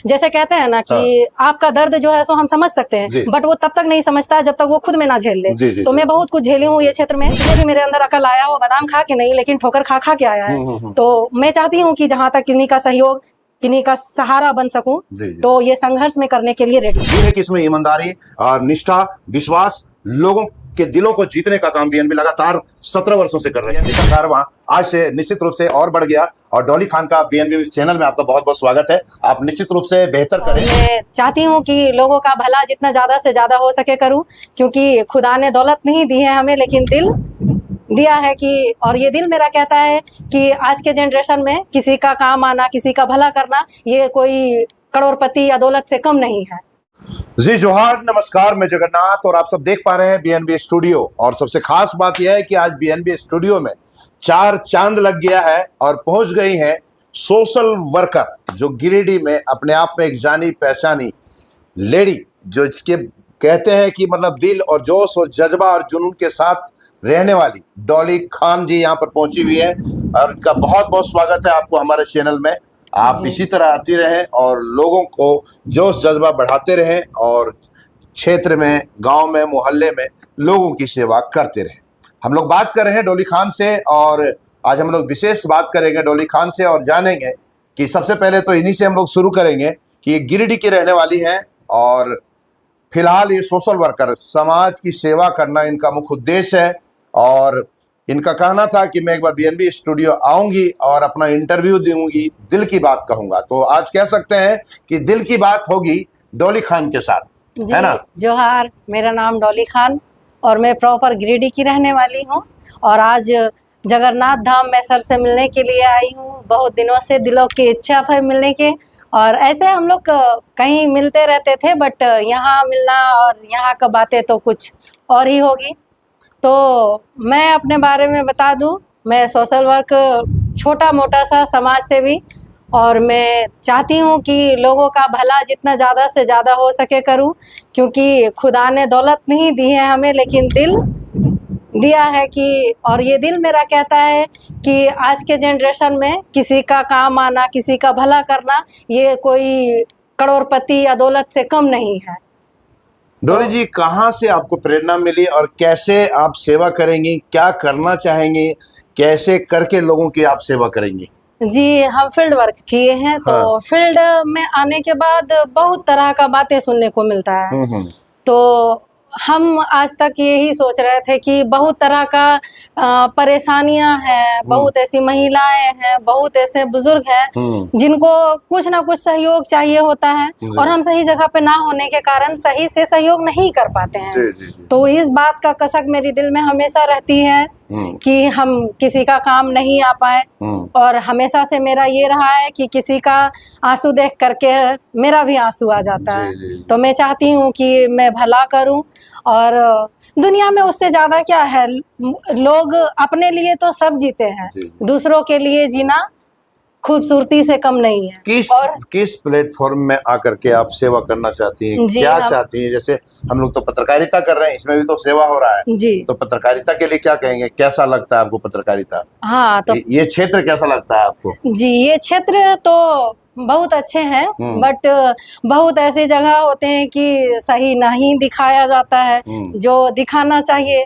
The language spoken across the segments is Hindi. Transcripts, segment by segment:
जैसे कहते हैं ना कि आपका दर्द जो है सो हम समझ सकते हैं, बट वो तब तक नहीं समझता जब तक वो खुद में ना झेल ले। तो मैं बहुत कुछ झेली हूँ ये क्षेत्र में, इसलिए भी मेरे अंदर अकल आया हो, बादाम खा के नहीं लेकिन ठोकर खा खा के आया है। तो मैं चाहती हूँ कि जहाँ तक किन्हीं का सहयोग, किन्हीं का सहारा बन सकूं, तो ये संघर्ष में करने के लिए रेडी है कि इसमें ईमानदारी और निष्ठा, विश्वास, लोगों के दिलों को जीतने का काम बीएनबी लगातार 17 वर्षों से कर रही है। इसका कारवां आज से निश्चित रूप से और बढ़ गया और डॉली खान का बीएनबी चैनल में आपका बहुत बहुत स्वागत है। आप निश्चित रूप से बेहतर करें। मैं चाहती हूँ कि लोगों का भला जितना ज्यादा से ज्यादा हो सके करूँ, क्योंकि खुदा ने दौलत नहीं दी है हमें, लेकिन दिल दिया है कि, और ये दिल मेरा कहता है कि आज के जनरेशन में किसी का काम आना, किसी का भला करना, ये कोई करोड़पति या दौलत से कम नहीं है। जी जोहार, नमस्कार, मैं जगन्नाथ और आप सब देख पा रहे हैं बीएनबी स्टूडियो। और सबसे खास बात यह है कि आज बीएनबी स्टूडियो में 4 चांद लग गया है और पहुंच गई हैं सोशल वर्कर, जो गिरिडीह में अपने आप में एक जानी पहचानी लेडी, जो इसके कहते हैं कि मतलब दिल और जोश और जज्बा और जुनून के साथ रहने वाली डॉली खान जी यहाँ पर पहुंची हुई है। और उनका बहुत बहुत स्वागत है आपको हमारे चैनल में। आप इसी तरह आती रहें और लोगों को जोश जज्बा बढ़ाते रहें और क्षेत्र में, गांव में, मोहल्ले में लोगों की सेवा करते रहें। हम लोग बात कर रहे हैं डॉली खान से और आज हम लोग विशेष बात करेंगे डॉली खान से और जानेंगे कि सबसे पहले तो इन्हीं से हम लोग शुरू करेंगे कि ये गिरिडीह की रहने वाली हैं और फिलहाल ये सोशल वर्कर, समाज की सेवा करना इनका मुख्य उद्देश्य है। और इनका कहना था कि मैं एक बार बीएनबी स्टूडियो आऊंगी और अपना इंटरव्यू दूंगी, दिल की बात कहूंगा। तो आज कह सकते हैं कि दिल की बात होगी डॉली खान के साथ, है ना? जोहार, मेरा नाम डॉली खान और मैं प्रॉपर गिरिडीह की रहने वाली हूँ और आज जगन्नाथ धाम में सर से मिलने के लिए आई हूँ। बहुत दिनों से दिलों की इच्छा है मिलने के, और ऐसे हम लोग कहीं मिलते रहते थे, बट यहाँ मिलना और यहाँ का बातें तो कुछ और ही होगी। तो मैं अपने बारे में बता दूं, मैं सोशल वर्क, छोटा मोटा सा समाज सेवी, और मैं चाहती हूं कि लोगों का भला जितना ज़्यादा से ज़्यादा हो सके करूं, क्योंकि खुदा ने दौलत नहीं दी है हमें, लेकिन दिल दिया है कि, और ये दिल मेरा कहता है कि आज के जनरेशन में किसी का काम आना, किसी का भला करना, ये कोई करोड़पति या दौलत से कम नहीं है। डॉली जी, कहाँ से आपको प्रेरणा मिली और कैसे आप सेवा करेंगी, क्या करना चाहेंगी, कैसे करके लोगों की आप सेवा करेंगी? जी, हम फील्ड वर्क किए हैं। तो फील्ड में आने के बाद बहुत तरह का बातें सुनने को मिलता है। तो हम आज तक यही सोच रहे थे कि बहुत तरह का परेशानियां हैं, बहुत ऐसी महिलाएं हैं, बहुत ऐसे बुजुर्ग हैं जिनको कुछ ना कुछ सहयोग चाहिए होता है, और हम सही जगह पे ना होने के कारण सही से सहयोग नहीं कर पाते हैं। तो इस बात का कसक मेरे दिल में हमेशा रहती है कि हम किसी का काम नहीं आ पाए, और हमेशा से मेरा ये रहा है कि किसी का आंसू देख करके मेरा भी आंसू आ जाता है। तो मैं चाहती हूँ कि मैं भला करूँ, और दुनिया में उससे ज्यादा क्या है, लोग अपने लिए तो सब जीते हैं, दूसरों के लिए जीना खूबसूरती से कम नहीं है। किस प्लेटफॉर्म में आकर के आप सेवा करना चाहती हैं, क्या चाहती हैं? जैसे हम लोग तो पत्रकारिता कर रहे हैं, इसमें भी तो सेवा हो रहा है जी। तो पत्रकारिता के लिए क्या कहेंगे, कैसा लगता है आपको पत्रकारिता? हाँ, तो ये क्षेत्र कैसा लगता है आपको? जी, ये क्षेत्र तो बहुत अच्छे हैं, बट बहुत ऐसी जगह होते हैं कि सही नहीं दिखाया जाता है जो दिखाना चाहिए,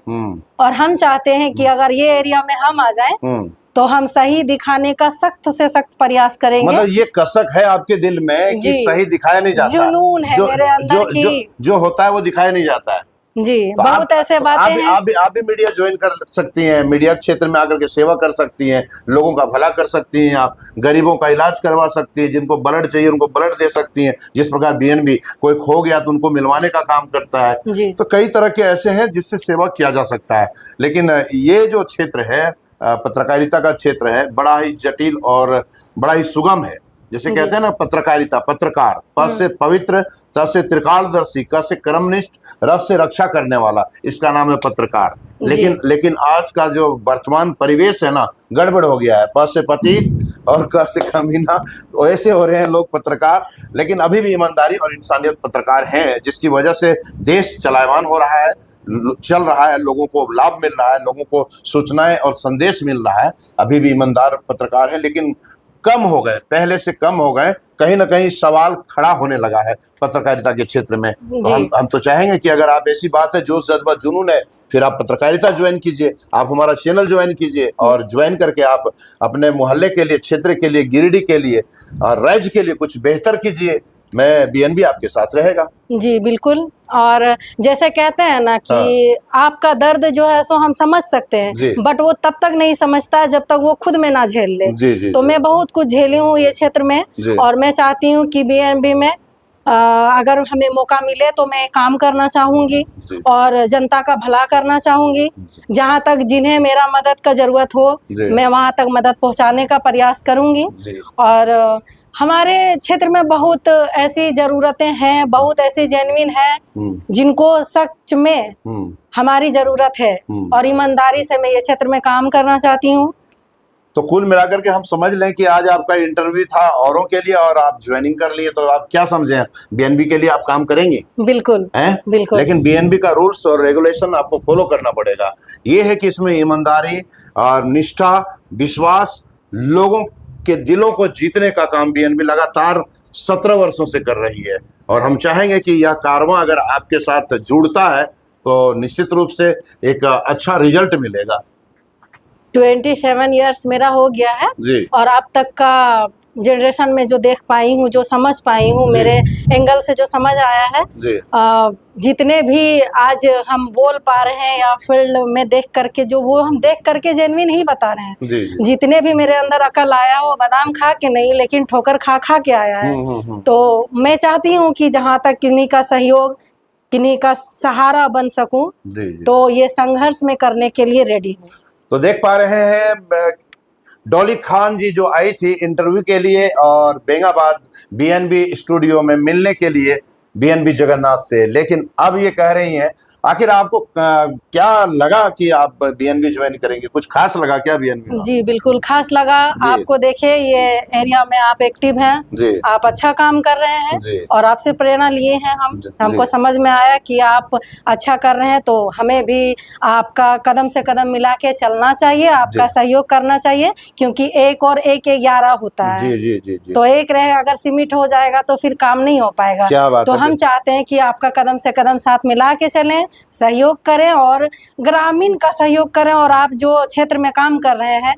और हम चाहते हैं कि अगर ये एरिया में हम आ जाएं तो हम सही दिखाने का सख्त से सख्त प्रयास करेंगे। मतलब ये कसक है आपके दिल में कि सही दिखाया नहीं जाता, जुनून है मेरे अंदर की जो होता है वो दिखाया नहीं जाता है जी। तो बहुत ऐसे बातें हैं। आप भी मीडिया ज्वाइन कर सकती हैं, मीडिया क्षेत्र में आकर के सेवा कर सकती हैं, लोगों का भला कर सकती हैं, आप गरीबों का इलाज करवा सकती हैं, जिनको ब्लड चाहिए उनको ब्लड दे सकती हैं। जिस प्रकार बीएनबी कोई खो गया तो उनको मिलवाने का काम करता है। तो कई तरह के ऐसे हैं जिससे सेवा किया जा सकता है। लेकिन ये जो क्षेत्र है, पत्रकारिता का क्षेत्र है, बड़ा ही जटिल और बड़ा ही सुगम है। जैसे कहते हैं ना, पत्रकारिता, पत्रकार, प से पवित्र, त से त्रिकालदर्शी, क से कर्मनिष्ठ, र से रक्षा करने वाला, इसका नाम है पत्रकार। लेकिन आज का जो वर्तमान परिवेश है ना, गड़बड़ हो गया है। प से पतित और क से कमीना, ऐसे हो रहे हैं लोग पत्रकार। लेकिन अभी भी ईमानदारी और इंसानियत पत्रकार हैं, जिसकी वजह से देश चलायमान हो रहा है, चल रहा है, लोगों को लाभ मिल रहा है, लोगों को सूचनाएं और संदेश मिल रहा है। अभी भी ईमानदार पत्रकार है, लेकिन कम हो गए, पहले से कम हो गए। कहीं ना कहीं सवाल खड़ा होने लगा है पत्रकारिता के क्षेत्र में। तो हम तो चाहेंगे कि अगर आप ऐसी बात है जोश जज्बा जुनून है, फिर आप पत्रकारिता ज्वाइन कीजिए, आप हमारा चैनल ज्वाइन कीजिए और ज्वाइन करके आप अपने मोहल्ले के लिए, क्षेत्र के लिए, गिरिडीह के लिए और राज्य के लिए कुछ बेहतर कीजिए। मैं बीएनबी आपके साथ रहेगा। जी बिल्कुल। और जैसे कहते हैं ना कि आपका दर्द जो है सो हम समझ सकते हैं, बट वो तब तक नहीं समझता जब तक वो खुद में ना झेल ले। तो मैं बहुत कुछ झेली हूँ ये क्षेत्र में, और मैं चाहती हूँ कि बीएनबी में अगर हमें मौका मिले तो मैं काम करना चाहूंगी और जनता का भला करना चाहूंगी। जहां तक जिन्हें मेरा मदद का जरूरत हो मैं वहां तक मदद पहुंचाने का प्रयास करूंगी। और हमारे क्षेत्र में बहुत ऐसी जरूरतें हैं, बहुत ऐसी जेन्युइन है जिनको सच में हमारी जरूरत है, और ईमानदारी से मैं ये क्षेत्र में काम करना चाहती हूँ। तो कुल मिलाकर के हम समझ लें कि आज आपका इंटरव्यू था औरों के लिए और आप ज्वाइनिंग कर लिए, तो आप क्या समझे, बीएनबी के लिए आप काम करेंगे? बिल्कुल बिल्कुल। लेकिन बीएनबी का रूल्स और रेगुलेशन आपको फॉलो करना पड़ेगा। ये है कि इसमें ईमानदारी और निष्ठा, विश्वास, लोगों के दिलों को जीतने का काम बीएनबी लगातार 17 वर्षों से कर रही है। और हम चाहेंगे कि यह कारवां अगर आपके साथ जुड़ता है तो निश्चित रूप से एक अच्छा रिजल्ट मिलेगा। 27 इयर्स मेरा हो गया है जी। और अब तक का जनरेशन में जो देख पाई हूँ, जो समझ पाई हूँ, मेरे एंगल से जो समझ आया है, जितने भी आज हम बोल पा रहे हैं या फील्ड में देख करके जो वो हम देख करके जेन्युइन ही बता रहे हैं। जितने भी मेरे अंदर अकल आया हो, बादाम खा के नहीं लेकिन ठोकर खा खा के आया है। तो मैं चाहती हूँ कि जहाँ तक किन्हीं का सहयोग, किन्हीं का सहारा बन सकूं, तो ये संघर्ष में करने के लिए रेडी हूँ। तो देख पा रहे हैं डॉली खान जी जो आई थी इंटरव्यू के लिए और बेंगाबाद बीएनबी स्टूडियो में मिलने के लिए बीएनबी जगन्नाथ से, लेकिन अब ये कह रही हैं आखिर आपको क्या लगा कि आप बीएनबी ज्वाइन करेंगे? कुछ खास लगा क्या बीएनबी? जी बिल्कुल खास लगा। आपको देखे ये एरिया में आप एक्टिव हैं, आप अच्छा काम कर रहे हैं और आपसे प्रेरणा लिए हैं हमको समझ में आया कि आप अच्छा कर रहे हैं, तो हमें भी आपका कदम से कदम मिला के चलना चाहिए, आपका सहयोग करना चाहिए, क्योंकि एक और एक 11 होता है। तो एक रहे अगर सीमित हो जाएगा तो फिर काम नहीं हो पाएगा। क्या बात तो हम चाहते हैं कि आपका कदम से कदम साथ मिला के चलें, सहयोग करें और ग्रामीण का सहयोग करें। और आप जो क्षेत्र में काम कर रहे हैं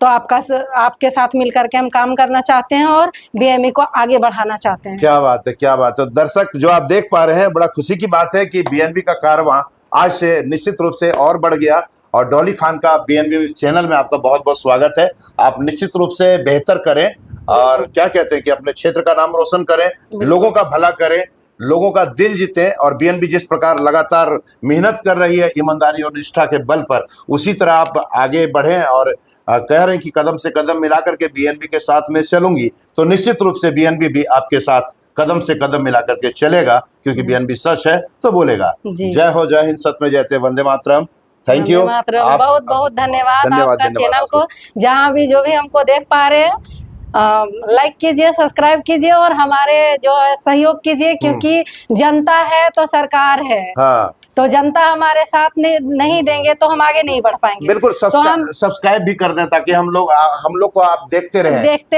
तो आपके साथ मिलकर के हम काम करना चाहते हैं और बीएनबी को आगे बढ़ाना चाहते हैं। क्या बात है, क्या बात है। दर्शक जो आप देख पा रहे हैं, बड़ा खुशी की बात है कि बीएनबी का कारवां आज से निश्चित रूप से और बढ़ गया। और डॉली खान का बीएनबी चैनल में आपका बहुत बहुत स्वागत है। आप निश्चित रूप से बेहतर करें और क्या कहते हैं कि अपने क्षेत्र का नाम रोशन करें, लोगों का भला करें, लोगों का दिल जीते। और बीएनबी जिस प्रकार लगातार मेहनत कर रही है ईमानदारी और निष्ठा के बल पर, उसी तरह आप आगे बढ़ें। और कह रहे हैं कि कदम से कदम मिलाकर के बीएनबी के साथ में चलूंगी, तो निश्चित रूप से बीएनबी भी आपके साथ कदम से कदम मिलाकर के चलेगा, क्योंकि बीएनबी सच है तो बोलेगा। जय हो, जय हिंद, सत में जयते, वंदे मातरम। थैंक यू, बहुत बहुत धन्यवाद आपका चैनल को। जहाँ भी जो भी हमको देख पा रहे हैं लाइक कीजिए, सब्सक्राइब कीजिए और हमारे जो सहयोग कीजिए, क्योंकि जनता है तो सरकार है। तो जनता हमारे साथ नहीं देंगे तो हम आगे नहीं बढ़ पाएंगे। बिल्कुल, तो हम सब्सक्राइब भी कर दें ताकि हम लोग को आप देखते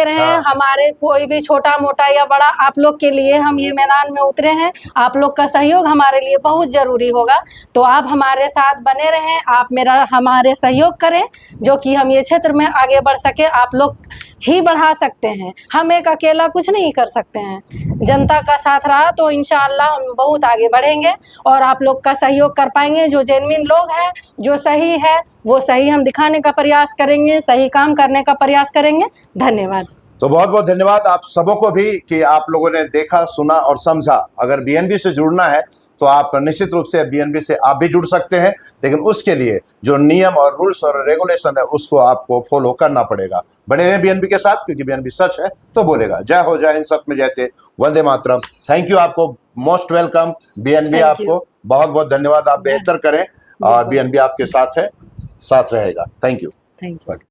रहें। हमारे कोई भी छोटा मोटा या बड़ा, आप लोग के लिए हम ये मैदान में उतरे हैं। आप लोग का सहयोग हमारे लिए बहुत जरूरी होगा, तो आप हमारे साथ बने रहें, आप हमारे सहयोग करें, जो कि हम ये क्षेत्र में आगे बढ़ सके। आप लोग ही बढ़ा सकते हैं, हम एक अकेला कुछ नहीं कर सकते हैं। जनता का साथ रहा तो इंशाअल्लाह हम बहुत आगे बढ़ेंगे और आप लोग का सहयोग कर पाएंगे। जो जेन्युइन लोग हैं, जो सही है वो सही हम दिखाने का प्रयास करेंगे, सही काम करने का प्रयास करेंगे। धन्यवाद। तो बहुत बहुत धन्यवाद आप सबों को भी कि आप लोगों ने देखा, सुना और समझा। अगर बीएनबी से जुड़ना है तो आप निश्चित रूप से बीएनबी से आप भी जुड़ सकते हैं, लेकिन उसके लिए जो नियम और रूल्स और रेगुलेशन है उसको आपको फॉलो करना पड़ेगा। बने रहें बीएनबी के साथ, क्योंकि बीएनबी सच है तो बोलेगा। जय हो, जय हिंद, सत में जयते, वंदे मातरम। थैंक यू, आपको मोस्ट वेलकम बीएनबी। आपको बहुत बहुत धन्यवाद। आप बेहतर करें और बीएनबी आपके साथ है, साथ रहेगा। Thank you.